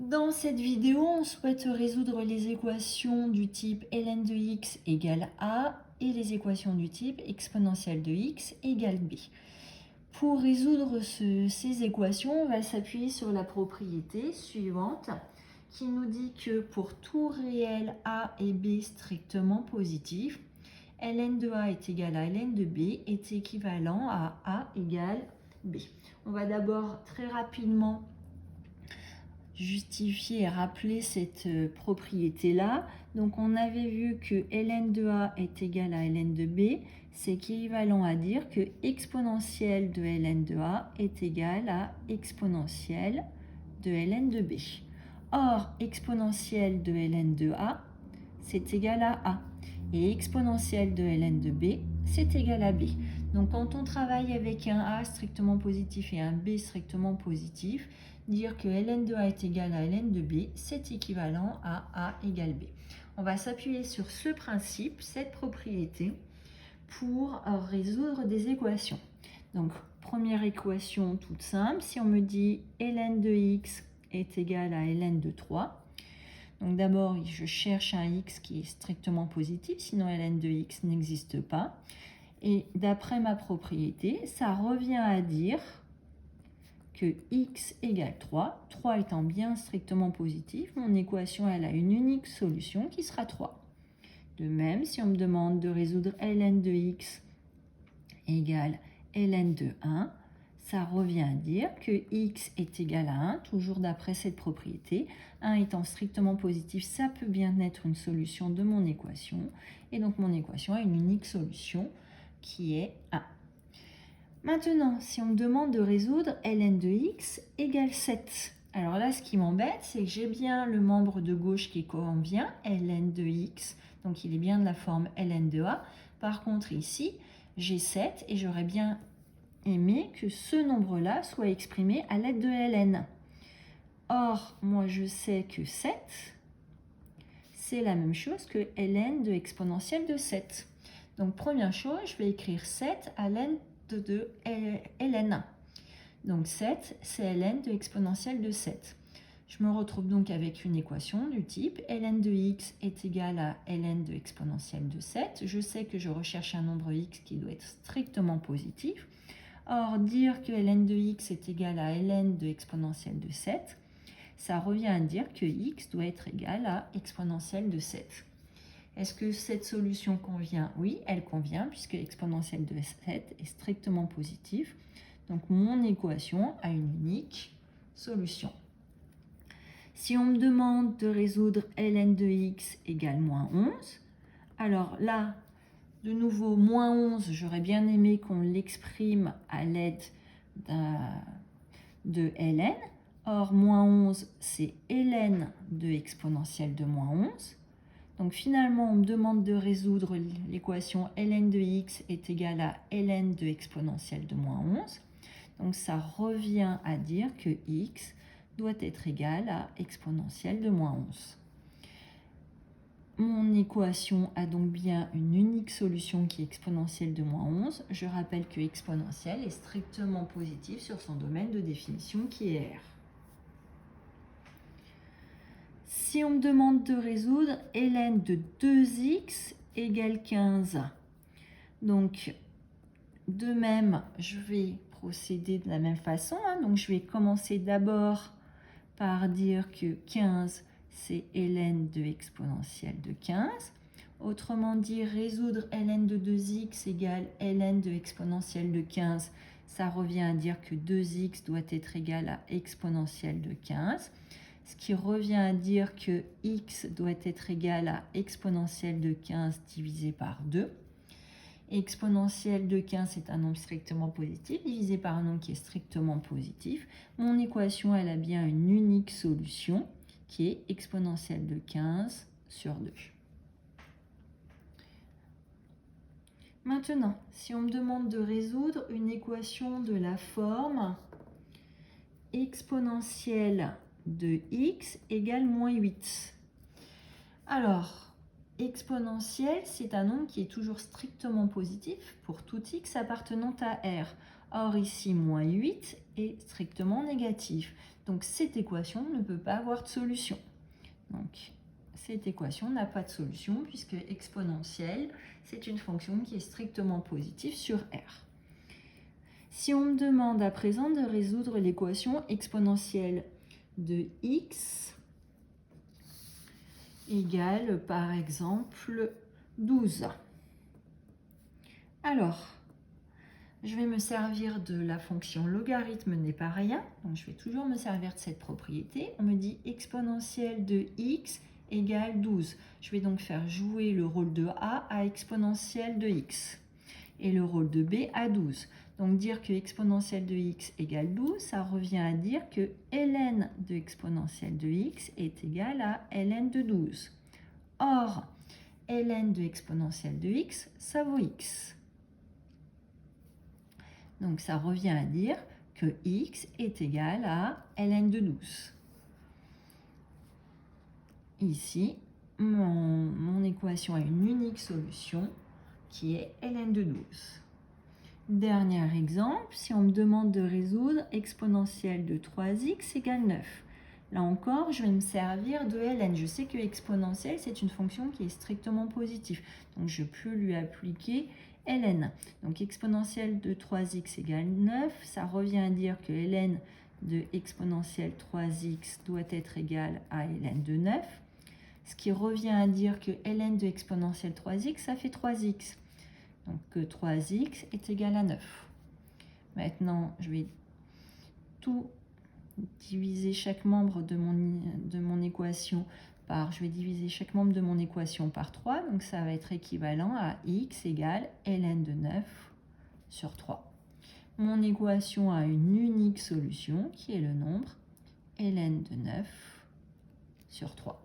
Dans cette vidéo, on souhaite résoudre les équations du type ln de x égale a et les équations du type exponentielle de x égale b. Pour résoudre ces équations, on va s'appuyer sur la propriété suivante qui nous dit que pour tout réel a et b strictement positif, ln de a est égal à ln de b est équivalent à a égale b. On va d'abord très rapidement justifier et rappeler cette propriété-là. Donc on avait vu que ln de a est égal à ln de b, c'est équivalent à dire que exponentielle de ln de a est égal à exponentielle de ln de b. Or, exponentielle de ln de a, c'est égal à a. Et exponentielle de ln de b, c'est égal à b. Donc quand on travaille avec un a strictement positif et un b strictement positif, dire que ln de a est égal à ln de b, c'est équivalent à a égale b. On va s'appuyer sur ce principe, cette propriété, pour résoudre des équations. Donc, première équation toute simple, si on me dit ln de x est égal à ln de 3, donc d'abord, je cherche un x qui est strictement positif, sinon ln de x n'existe pas. Et d'après ma propriété, ça revient à dire que x égale 3, 3 étant bien strictement positif, mon équation elle a une unique solution qui sera 3. De même, si on me demande de résoudre ln de x égale ln de 1, ça revient à dire que x est égal à 1, toujours d'après cette propriété. 1 étant strictement positif, ça peut bien être une solution de mon équation. Et donc mon équation a une unique solution qui est 1. Maintenant, si on me demande de résoudre ln de x égale 7. Alors là, ce qui m'embête, c'est que j'ai bien le membre de gauche qui convient, ln de x, donc il est bien de la forme ln de a. Par contre, ici, j'ai 7 et j'aurais bien aimé que ce nombre-là soit exprimé à l'aide de ln. Or, moi, je sais que 7, c'est la même chose que ln de exponentielle de 7. Donc, première chose, je vais écrire 7 à ln de ln. Donc 7, c'est ln de exponentielle de 7. Je me retrouve donc avec une équation du type ln de x est égal à ln de exponentielle de 7. Je sais que je recherche un nombre x qui doit être strictement positif. Or, dire que ln de x est égal à ln de exponentielle de 7, ça revient à dire que x doit être égal à exponentielle de 7. Est-ce que cette solution convient? Oui, elle convient puisque l'exponentielle de 7 est strictement positive. Donc mon équation a une unique solution. Si on me demande de résoudre ln de x égale moins 11, alors là, de nouveau, moins 11, j'aurais bien aimé qu'on l'exprime à l'aide de ln. Or, moins 11, c'est ln de exponentielle de moins 11. Donc finalement, on me demande de résoudre l'équation ln de x est égal à ln de exponentielle de moins 11. Donc ça revient à dire que x doit être égal à exponentielle de moins 11. Mon équation a donc bien une unique solution qui est exponentielle de moins 11. Je rappelle que exponentielle est strictement positive sur son domaine de définition qui est R. Si on me demande de résoudre ln de 2x égale 15, donc de même, je vais procéder de la même façon. Donc je vais commencer d'abord par dire que 15, c'est ln de exponentielle de 15. Autrement dit, résoudre ln de 2x égale ln de exponentielle de 15, ça revient à dire que 2x doit être égal à exponentielle de 15. Ce qui revient à dire que x doit être égal à exponentielle de 15 divisé par 2. Exponentielle de 15 est un nombre strictement positif divisé par un nombre qui est strictement positif. Mon équation, elle a bien une unique solution qui est exponentielle de 15 sur 2. Maintenant, si on me demande de résoudre une équation de la forme exponentielle de x égale moins 8. Alors, exponentielle, c'est un nombre qui est toujours strictement positif pour tout x appartenant à R. Or, ici, moins 8 est strictement négatif. Donc cette équation ne peut pas avoir de solution. Donc cette équation n'a pas de solution puisque exponentielle, c'est une fonction qui est strictement positive sur R. Si on me demande à présent de résoudre l'équation exponentielle de x égale par exemple 12. Alors, je vais me servir de la fonction logarithme n'est pas rien, donc je vais toujours me servir de cette propriété. On me dit exponentielle de x égale 12. Je vais donc faire jouer le rôle de a à exponentielle de x et le rôle de b à 12. Donc dire que exponentielle de x égale 12, ça revient à dire que ln de exponentielle de x est égal à ln de 12. Or, ln de exponentielle de x, ça vaut x. Donc ça revient à dire que x est égal à ln de 12. Ici, mon équation a une unique solution qui est ln de 12. Dernier exemple, si on me demande de résoudre exponentielle de 3x égale 9. Là encore, je vais me servir de ln. Je sais que exponentielle, c'est une fonction qui est strictement positive. Donc, je peux lui appliquer ln. Donc, exponentielle de 3x égale 9. Ça revient à dire que ln de exponentielle 3x doit être égal à ln de 9. Ce qui revient à dire que ln de exponentielle 3x, ça fait 3x. Donc, 3x est égal à 9. Maintenant, je vais tout diviser chaque membre de mon équation par, je vais diviser chaque membre de mon équation par 3, donc ça va être équivalent à x égale ln de 9 sur 3. Mon équation a une unique solution qui est le nombre ln de 9 sur 3.